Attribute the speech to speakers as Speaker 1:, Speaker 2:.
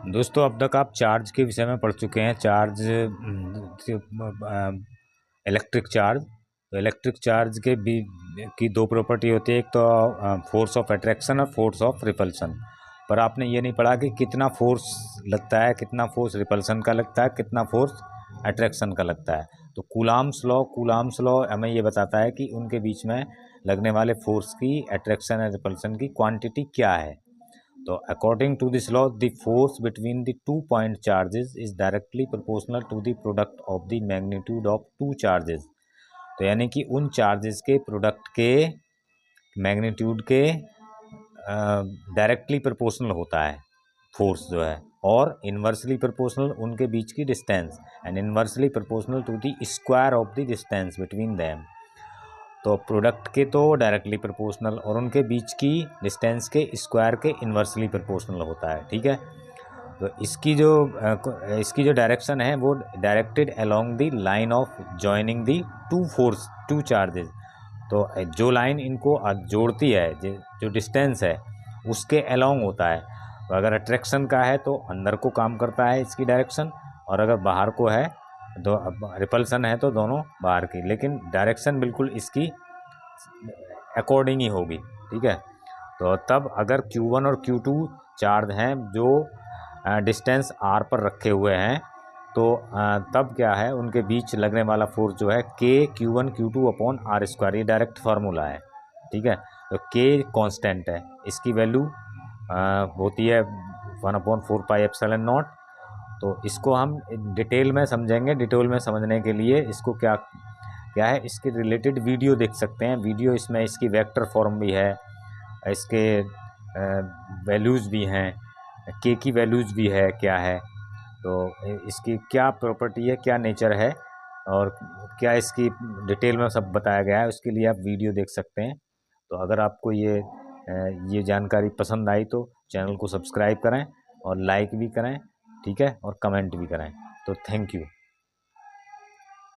Speaker 1: दोस्तों अब तक आप चार्ज के विषय में पढ़ चुके हैं। Charge electric charge. तो इलेक्ट्रिक चार्ज के भी की दो प्रॉपर्टी होती है, एक तो फोर्स ऑफ अट्रैक्शन और फोर्स ऑफ रिपल्सन। पर आपने ये नहीं पढ़ा कि कितना फोर्स लगता है, कितना फोर्स रिपल्सन का लगता है, कितना फोर्स अट्रैक्शन का लगता है। तो कूलाम्स लॉ हमें ये बताता है कि उनके बीच में लगने वाले फोर्स की, अट्रैक्शन और रिपल्सन की क्वांटिटी क्या है। तो according to this law the force between the 2 point charges is directly proportional to the product of the magnitude of 2 charges. तो यानी कि उन चार्जेस के प्रोडक्ट के मैग्नीट्यूड के डायरेक्टली प्रोपोर्शनल होता है फोर्स जो है, और इन्वर्सली प्रोपोर्शनल उनके बीच की distance, and inversely proportional to the square of the distance between them. तो प्रोडक्ट के तो डायरेक्टली प्रोपोर्शनल और उनके बीच की डिस्टेंस के स्क्वायर के इन्वर्सली प्रोपोर्शनल होता है। ठीक है, तो इसकी जो डायरेक्शन है वो directed along the line of joining the two charges. तो जो लाइन इनको जोड़ती है, जो डिस्टेंस है उसके अलोंग होता है। तो अगर अट्रैक्शन का है तो अंदर को काम करता है इसकी डायरेक्शन, और अगर बाहर को है तो रिपल्सन है तो दोनों बाहर की, लेकिन डायरेक्शन बिल्कुल इसकी अकॉर्डिंग ही होगी। ठीक है, तो तब अगर Q1 और Q2 चार्ज हैं जो डिस्टेंस r पर रखे हुए हैं, तो तब क्या है, उनके बीच लगने वाला फोर्स जो है K Q1 Q2 upon R square, ये डायरेक्ट फार्मूला है। ठीक है, तो K कांस्टेंट है, इसकी वैल्यू होती है 1/4πε0। तो इसको हम डिटेल में समझेंगे। डिटेल में समझने के लिए इसको क्या है, इसके रिलेटेड वीडियो देख सकते हैं। वीडियो इसमें इसकी वेक्टर फॉर्म भी है, इसके वैल्यूज़ भी हैं, के की वैल्यूज़ भी है क्या है, तो इसकी क्या प्रॉपर्टी है, क्या नेचर है, और क्या इसकी डिटेल में सब बताया गया है। उसके लिए आप वीडियो देख सकते हैं। तो अगर आपको ये जानकारी पसंद आई तो चैनल को सब्सक्राइब करें और लाइक भी करें। ठीक है, और कमेंट भी करें। तो थैंक यू।